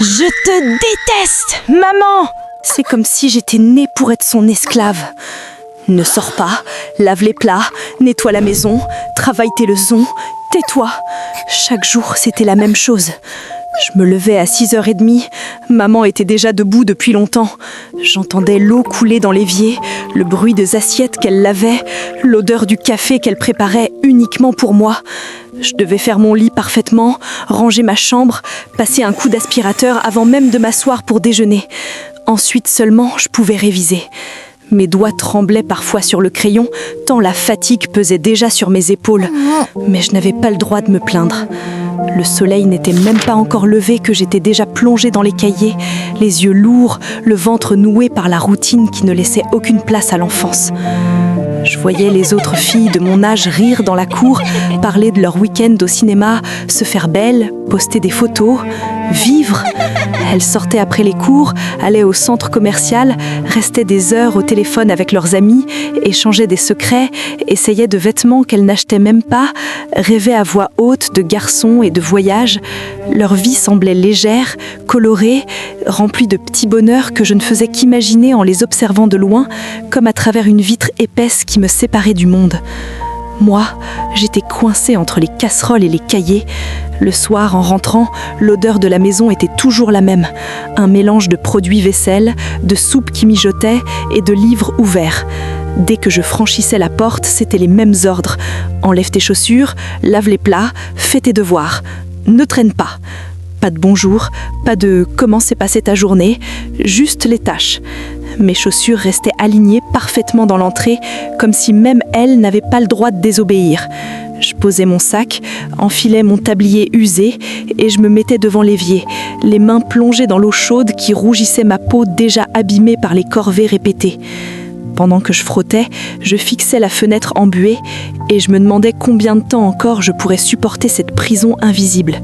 Je te déteste, maman! C'est comme si j'étais née pour être son esclave. Ne sors pas, lave les plats, nettoie la maison, travaille tes leçons, tais-toi. Chaque jour, c'était la même chose. Je me levais à 6h30, maman était déjà debout depuis longtemps. J'entendais l'eau couler dans l'évier, le bruit des assiettes qu'elle lavait, l'odeur du café qu'elle préparait uniquement pour moi. Je devais faire mon lit parfaitement, ranger ma chambre, passer un coup d'aspirateur avant même de m'asseoir pour déjeuner. Ensuite seulement, je pouvais réviser. Mes doigts tremblaient parfois sur le crayon, tant la fatigue pesait déjà sur mes épaules. Mais je n'avais pas le droit de me plaindre. Le soleil n'était même pas encore levé que j'étais déjà plongée dans les cahiers, les yeux lourds, le ventre noué par la routine qui ne laissait aucune place à l'enfance. Je voyais les autres filles de mon âge rire dans la cour, parler de leur week-end au cinéma, se faire belles, poster des photos, vivre. Elles sortaient après les cours, allaient au centre commercial, restaient des heures au téléphone avec leurs amis, échangeaient des secrets, essayaient de vêtements qu'elles n'achetaient même pas, rêvaient à voix haute de garçons et de voyages. Leur vie semblait légère, colorée, remplie de petits bonheurs que je ne faisais qu'imaginer en les observant de loin, comme à travers une vitre épaisse qui me séparait du monde. Moi, j'étais coincée entre les casseroles et les cahiers. Le soir, en rentrant, l'odeur de la maison était toujours la même. Un mélange de produits vaisselle, de soupe qui mijotait et de livres ouverts. Dès que je franchissais la porte, c'étaient les mêmes ordres. Enlève tes chaussures, lave les plats, fais tes devoirs. Ne traîne pas. Pas de bonjour, pas de comment s'est passée ta journée, juste les tâches. Mes chaussures restaient alignées parfaitement dans l'entrée, comme si même elles n'avaient pas le droit de désobéir. Je posais mon sac, enfilais mon tablier usé et je me mettais devant l'évier, les mains plongées dans l'eau chaude qui rougissait ma peau déjà abîmée par les corvées répétées. Pendant que je frottais, je fixais la fenêtre embuée et je me demandais combien de temps encore je pourrais supporter cette prison invisible.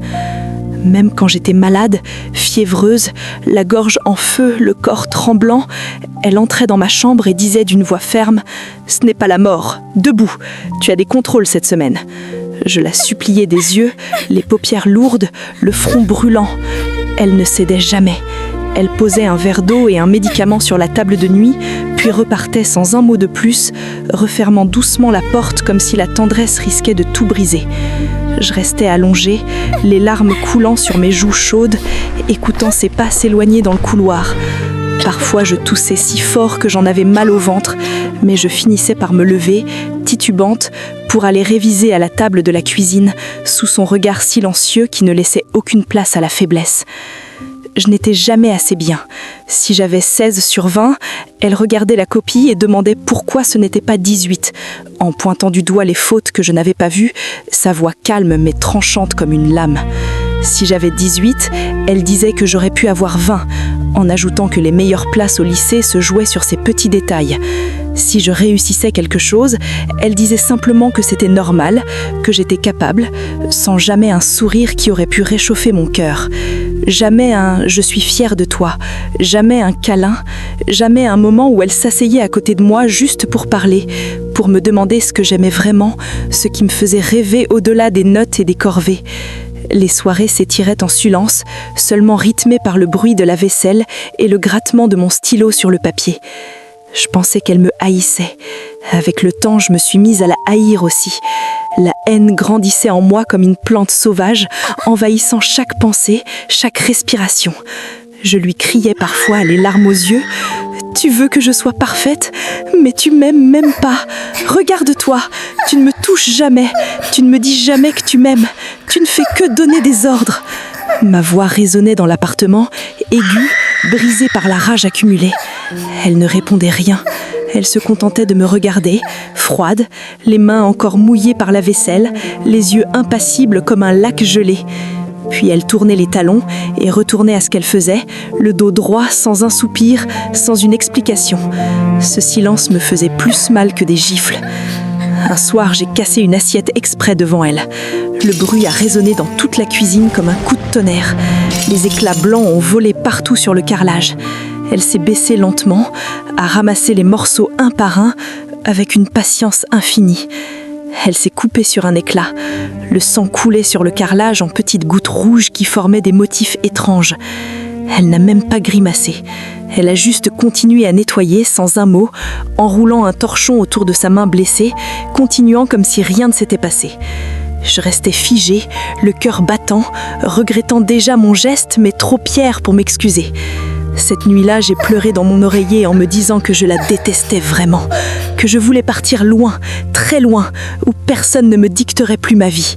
Même quand j'étais malade, fiévreuse, la gorge en feu, le corps tremblant, elle entrait dans ma chambre et disait d'une voix ferme « Ce n'est pas la mort, debout, tu as des contrôles cette semaine ». Je la suppliais des yeux, les paupières lourdes, le front brûlant. Elle ne cédait jamais. Elle posait un verre d'eau et un médicament sur la table de nuit, puis repartait sans un mot de plus, refermant doucement la porte comme si la tendresse risquait de tout briser. Je restais allongée, les larmes coulant sur mes joues chaudes, écoutant ses pas s'éloigner dans le couloir. Parfois, je toussais si fort que j'en avais mal au ventre, mais je finissais par me lever, titubante, pour aller réviser à la table de la cuisine, sous son regard silencieux qui ne laissait aucune place à la faiblesse. Je n'étais jamais assez bien. Si j'avais 16/20, elle regardait la copie et demandait pourquoi ce n'était pas 18. En pointant du doigt les fautes que je n'avais pas vues, sa voix calme mais tranchante comme une lame. Si j'avais 18, elle disait que j'aurais pu avoir 20, en ajoutant que les meilleures places au lycée se jouaient sur ces petits détails. Si je réussissais quelque chose, elle disait simplement que c'était normal, que j'étais capable, sans jamais un sourire qui aurait pu réchauffer mon cœur. Jamais un « je suis fière de toi », jamais un câlin, jamais un moment où elle s'asseyait à côté de moi juste pour parler, pour me demander ce que j'aimais vraiment, ce qui me faisait rêver au-delà des notes et des corvées. Les soirées s'étiraient en silence, seulement rythmées par le bruit de la vaisselle et le grattement de mon stylo sur le papier. Je pensais qu'elle me haïssait. Avec le temps, je me suis mise à la haïr aussi. La haine grandissait en moi comme une plante sauvage, envahissant chaque pensée, chaque respiration. Je lui criais parfois, les larmes aux yeux « Tu veux que je sois parfaite, mais tu m'aimes même pas. Regarde-toi, tu ne me touches jamais, tu ne me dis jamais que tu m'aimes, tu ne fais que donner des ordres. » Ma voix résonnait dans l'appartement, aiguë, brisée par la rage accumulée. Elle ne répondait rien. Elle se contentait de me regarder, froide, les mains encore mouillées par la vaisselle, les yeux impassibles comme un lac gelé. Puis elle tournait les talons et retournait à ce qu'elle faisait, le dos droit, sans un soupir, sans une explication. Ce silence me faisait plus mal que des gifles. Un soir, j'ai cassé une assiette exprès devant elle. Le bruit a résonné dans toute la cuisine comme un coup de tonnerre. Les éclats blancs ont volé partout sur le carrelage. Elle s'est baissée lentement, a ramassé les morceaux un par un, avec une patience infinie. Elle s'est coupée sur un éclat. Le sang coulait sur le carrelage en petites gouttes rouges qui formaient des motifs étranges. Elle n'a même pas grimacé. Elle a juste continué à nettoyer sans un mot, enroulant un torchon autour de sa main blessée, continuant comme si rien ne s'était passé. Je restais figée, le cœur battant, regrettant déjà mon geste, mais trop fière pour m'excuser. Cette nuit-là, j'ai pleuré dans mon oreiller en me disant que je la détestais vraiment, que je voulais partir loin, très loin, où personne ne me dicterait plus ma vie.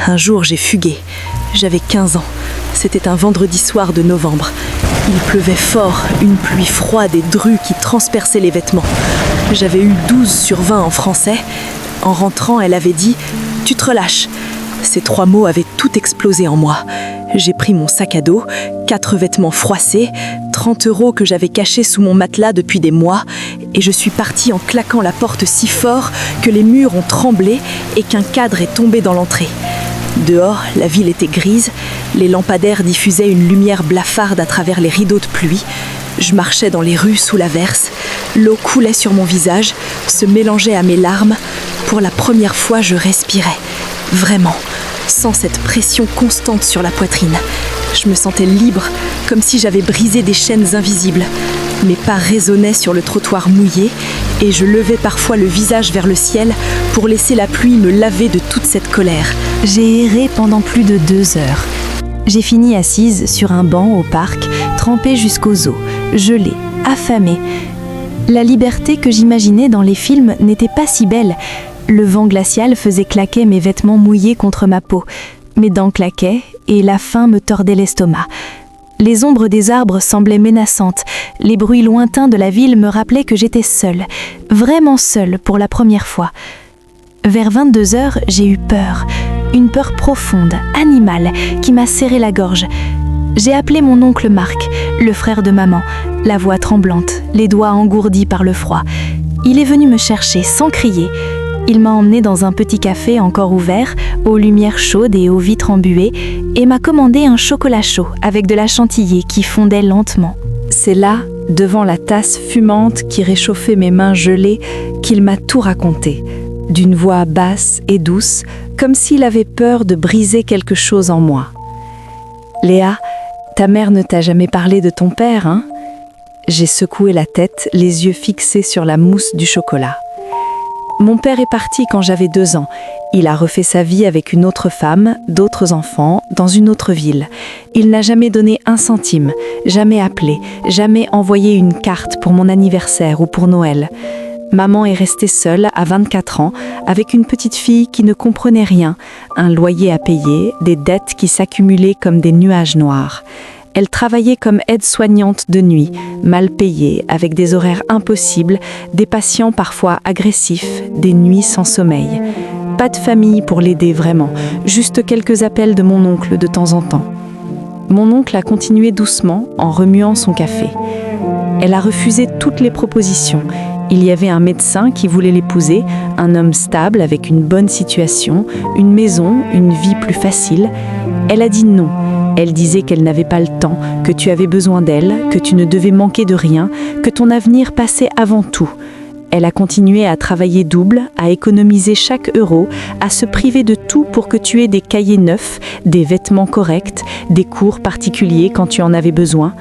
Un jour, j'ai fugué. J'avais 15 ans. C'était un vendredi soir de novembre. Il pleuvait fort, une pluie froide et drue qui transperçait les vêtements. J'avais eu 12 sur 20 en français. En rentrant, elle avait dit « Tu te relâches ». Ces 3 mots avaient tout explosé en moi. J'ai pris mon sac à dos, 4 vêtements froissés, 30 € que j'avais cachés sous mon matelas depuis des mois, et je suis partie en claquant la porte si fort que les murs ont tremblé et qu'un cadre est tombé dans l'entrée. Dehors, la ville était grise, les lampadaires diffusaient une lumière blafarde à travers les rideaux de pluie. Je marchais dans les rues sous l'averse, l'eau coulait sur mon visage, se mélangeait à mes larmes. Pour la première fois, je respirais, vraiment, sans cette pression constante sur la poitrine. Je me sentais libre, comme si j'avais brisé des chaînes invisibles. Mes pas résonnaient sur le trottoir mouillé et je levais parfois le visage vers le ciel pour laisser la pluie me laver de toute cette colère. J'ai erré pendant plus de 2 heures. J'ai fini assise sur un banc au parc, trempée jusqu'aux os, gelée, affamée. La liberté que j'imaginais dans les films n'était pas si belle. Le vent glacial faisait claquer mes vêtements mouillés contre ma peau. Mes dents claquaient et la faim me tordait l'estomac. Les ombres des arbres semblaient menaçantes. Les bruits lointains de la ville me rappelaient que j'étais seule, vraiment seule pour la première fois. Vers 22 heures, j'ai eu peur. Une peur profonde, animale, qui m'a serré la gorge. J'ai appelé mon oncle Marc, le frère de maman, la voix tremblante, les doigts engourdis par le froid. Il est venu me chercher sans crier. Il m'a emmenée dans un petit café encore ouvert, aux lumières chaudes et aux vitres embuées, et m'a commandé un chocolat chaud avec de la chantilly qui fondait lentement. C'est là, devant la tasse fumante qui réchauffait mes mains gelées, qu'il m'a tout raconté, d'une voix basse et douce, comme s'il avait peur de briser quelque chose en moi. « Léa, ta mère ne t'a jamais parlé de ton père, hein ?» J'ai secoué la tête, les yeux fixés sur la mousse du chocolat. Mon père est parti quand j'avais 2 ans. Il a refait sa vie avec une autre femme, d'autres enfants, dans une autre ville. Il n'a jamais donné 1 centime, jamais appelé, jamais envoyé une carte pour mon anniversaire ou pour Noël. Maman est restée seule à 24 ans, avec une petite fille qui ne comprenait rien, un loyer à payer, des dettes qui s'accumulaient comme des nuages noirs. Elle travaillait comme aide-soignante de nuit, mal payée, avec des horaires impossibles, des patients parfois agressifs, des nuits sans sommeil. Pas de famille pour l'aider vraiment, juste quelques appels de mon oncle de temps en temps. Mon oncle a continué doucement en remuant son café. Elle a refusé toutes les propositions. Il y avait un médecin qui voulait l'épouser, un homme stable avec une bonne situation, une maison, une vie plus facile. Elle a dit non. Elle disait qu'elle n'avait pas le temps, que tu avais besoin d'elle, que tu ne devais manquer de rien, que ton avenir passait avant tout. Elle a continué à travailler double, à économiser chaque euro, à se priver de tout pour que tu aies des cahiers neufs, des vêtements corrects, des cours particuliers quand tu en avais besoin.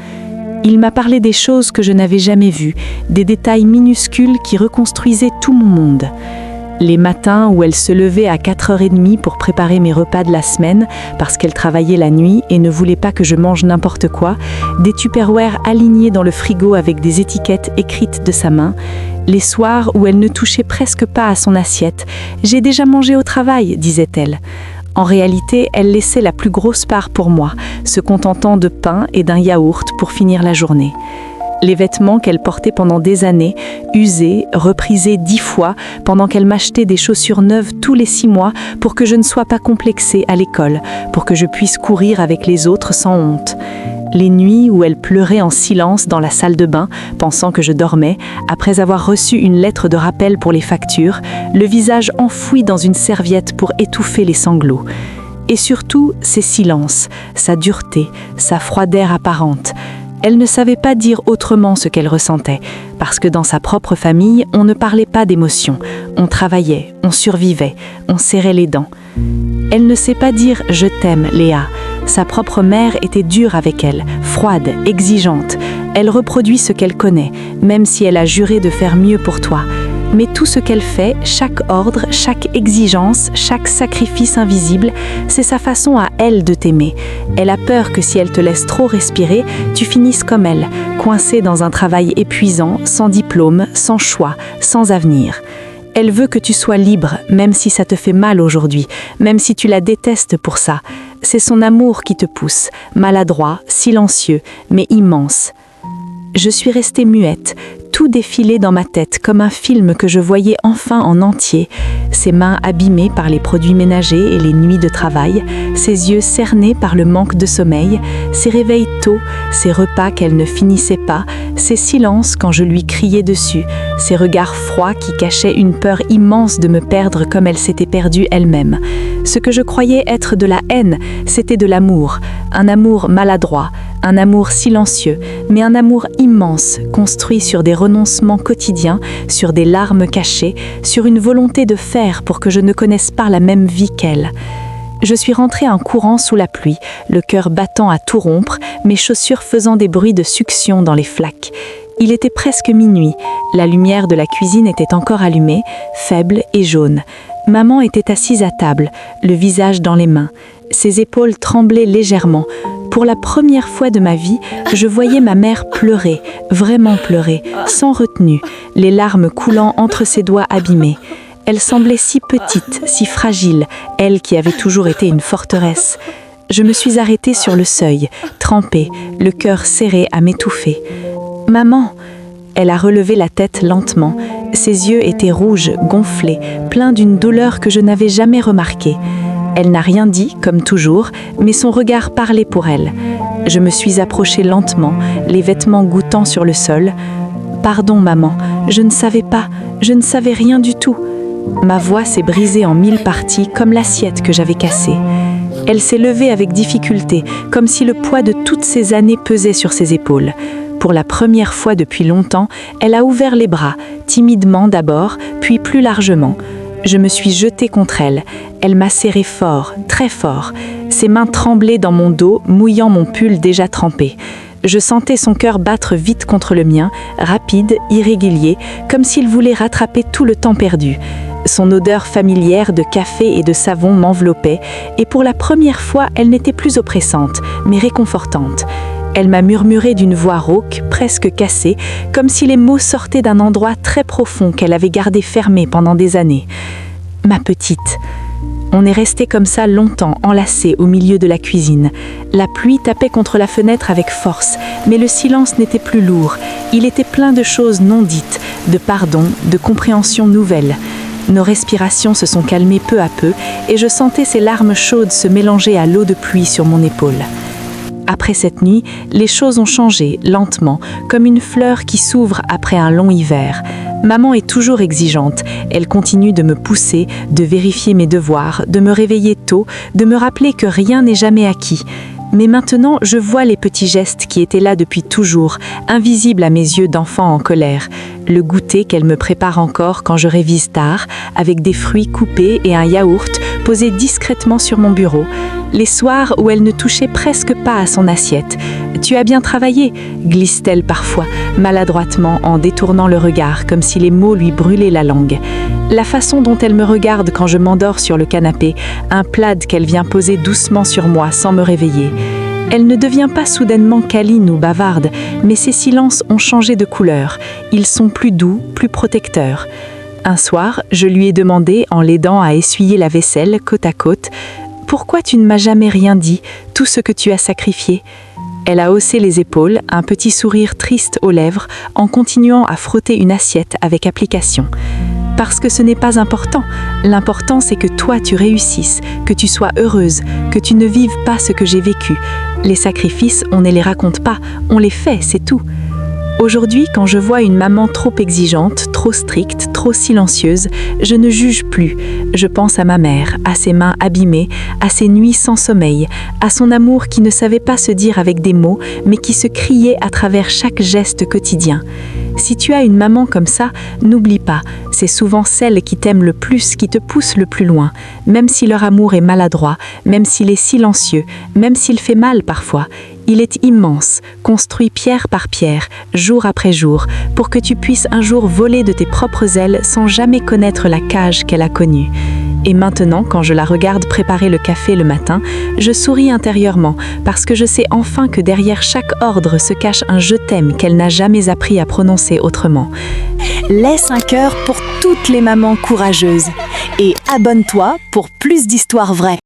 Il m'a parlé des choses que je n'avais jamais vues, des détails minuscules qui reconstruisaient tout mon monde. Les matins où elle se levait à 4h30 pour préparer mes repas de la semaine parce qu'elle travaillait la nuit et ne voulait pas que je mange n'importe quoi, des Tupperware alignés dans le frigo avec des étiquettes écrites de sa main, les soirs où elle ne touchait presque pas à son assiette. « J'ai déjà mangé au travail », disait-elle. En réalité, elle laissait la plus grosse part pour moi, se contentant de pain et d'un yaourt pour finir la journée. Les vêtements qu'elle portait pendant des années, usés, reprisés 10 fois, pendant qu'elle m'achetait des chaussures neuves tous les 6 mois pour que je ne sois pas complexée à l'école, pour que je puisse courir avec les autres sans honte. Les nuits où elle pleurait en silence dans la salle de bain, pensant que je dormais, après avoir reçu une lettre de rappel pour les factures, le visage enfoui dans une serviette pour étouffer les sanglots. Et surtout, ses silences, sa dureté, sa froideur apparente. Elle ne savait pas dire autrement ce qu'elle ressentait, parce que dans sa propre famille, on ne parlait pas d'émotions. On travaillait, on survivait, on serrait les dents. Elle ne sait pas dire « je t'aime, Léa ». Sa propre mère était dure avec elle, froide, exigeante. Elle reproduit ce qu'elle connaît, même si elle a juré de faire mieux pour toi. Mais tout ce qu'elle fait, chaque ordre, chaque exigence, chaque sacrifice invisible, c'est sa façon à elle de t'aimer. Elle a peur que si elle te laisse trop respirer, tu finisses comme elle, coincé dans un travail épuisant, sans diplôme, sans choix, sans avenir. Elle veut que tu sois libre, même si ça te fait mal aujourd'hui, même si tu la détestes pour ça. C'est son amour qui te pousse, maladroit, silencieux, mais immense. Je suis restée muette, tout défilé dans ma tête comme un film que je voyais enfin en entier. Ses mains abîmées par les produits ménagers et les nuits de travail, ses yeux cernés par le manque de sommeil, ses réveils tôt, ses repas qu'elle ne finissait pas, ses silences quand je lui criais dessus, ses regards froids qui cachaient une peur immense de me perdre comme elle s'était perdue elle-même. Ce que je croyais être de la haine, c'était de l'amour, un amour maladroit, un amour silencieux, mais un amour immense, construit sur des renoncements quotidiens, sur des larmes cachées, sur une volonté de faire pour que je ne connaisse pas la même vie qu'elle. Je suis rentrée en courant sous la pluie, le cœur battant à tout rompre, mes chaussures faisant des bruits de succion dans les flaques. Il était presque minuit, la lumière de la cuisine était encore allumée, faible et jaune. Maman était assise à table, le visage dans les mains. Ses épaules tremblaient légèrement. Pour la première fois de ma vie, je voyais ma mère pleurer, vraiment pleurer, sans retenue, les larmes coulant entre ses doigts abîmés. Elle semblait si petite, si fragile, elle qui avait toujours été une forteresse. Je me suis arrêtée sur le seuil, trempée, le cœur serré à m'étouffer. « Maman !» Elle a relevé la tête lentement. Ses yeux étaient rouges, gonflés, pleins d'une douleur que je n'avais jamais remarquée. Elle n'a rien dit, comme toujours, mais son regard parlait pour elle. Je me suis approchée lentement, les vêtements goûtant sur le sol. « Pardon, maman, je ne savais pas, je ne savais rien du tout. » Ma voix s'est brisée en 1000 parties, comme l'assiette que j'avais cassée. Elle s'est levée avec difficulté, comme si le poids de toutes ces années pesait sur ses épaules. Pour la première fois depuis longtemps, elle a ouvert les bras, timidement d'abord, puis plus largement. Je me suis jetée contre elle. Elle m'a serré fort, très fort. Ses mains tremblaient dans mon dos, mouillant mon pull déjà trempé. Je sentais son cœur battre vite contre le mien, rapide, irrégulier, comme s'il voulait rattraper tout le temps perdu. Son odeur familière de café et de savon m'enveloppait, et pour la première fois, elle n'était plus oppressante, mais réconfortante. Elle m'a murmuré d'une voix rauque, presque cassée, comme si les mots sortaient d'un endroit très profond qu'elle avait gardé fermé pendant des années. « Ma petite !» On est resté comme ça longtemps, enlacés au milieu de la cuisine. La pluie tapait contre la fenêtre avec force, mais le silence n'était plus lourd. Il était plein de choses non dites, de pardon, de compréhension nouvelle. Nos respirations se sont calmées peu à peu, et je sentais ces larmes chaudes se mélanger à l'eau de pluie sur mon épaule. Après cette nuit, les choses ont changé, lentement, comme une fleur qui s'ouvre après un long hiver. Maman est toujours exigeante. Elle continue de me pousser, de vérifier mes devoirs, de me réveiller tôt, de me rappeler que rien n'est jamais acquis. Mais maintenant, je vois les petits gestes qui étaient là depuis toujours, invisibles à mes yeux d'enfant en colère. Le goûter qu'elle me prépare encore quand je révise tard, avec des fruits coupés et un yaourt posé discrètement sur mon bureau. Les soirs où elle ne touchait presque pas à son assiette. « Tu as bien travaillé », glisse-t-elle parfois, maladroitement en détournant le regard, comme si les mots lui brûlaient la langue. La façon dont elle me regarde quand je m'endors sur le canapé, un plaid qu'elle vient poser doucement sur moi sans me réveiller. Elle ne devient pas soudainement câline ou bavarde, mais ses silences ont changé de couleur. Ils sont plus doux, plus protecteurs. Un soir, je lui ai demandé, en l'aidant à essuyer la vaisselle côte à côte, « Pourquoi tu ne m'as jamais rien dit, tout ce que tu as sacrifié ?» Elle a haussé les épaules, un petit sourire triste aux lèvres, en continuant à frotter une assiette avec application. Parce que ce n'est pas important. L'important, c'est que toi, tu réussisses, que tu sois heureuse, que tu ne vives pas ce que j'ai vécu. Les sacrifices, on ne les raconte pas, on les fait, c'est tout. Aujourd'hui, quand je vois une maman trop exigeante, trop stricte, trop silencieuse, je ne juge plus. Je pense à ma mère, à ses mains abîmées, à ses nuits sans sommeil, à son amour qui ne savait pas se dire avec des mots, mais qui se criait à travers chaque geste quotidien. Si tu as une maman comme ça, n'oublie pas, c'est souvent celle qui t'aime le plus qui te pousse le plus loin, même si leur amour est maladroit, même s'il est silencieux, même s'il fait mal parfois. Il est immense, construit pierre par pierre, jour après jour, pour que tu puisses un jour voler de tes propres ailes sans jamais connaître la cage qu'elle a connue. Et maintenant, quand je la regarde préparer le café le matin, je souris intérieurement parce que je sais enfin que derrière chaque ordre se cache un « je t'aime » qu'elle n'a jamais appris à prononcer autrement. Laisse un cœur pour toutes les mamans courageuses et abonne-toi pour plus d'histoires vraies.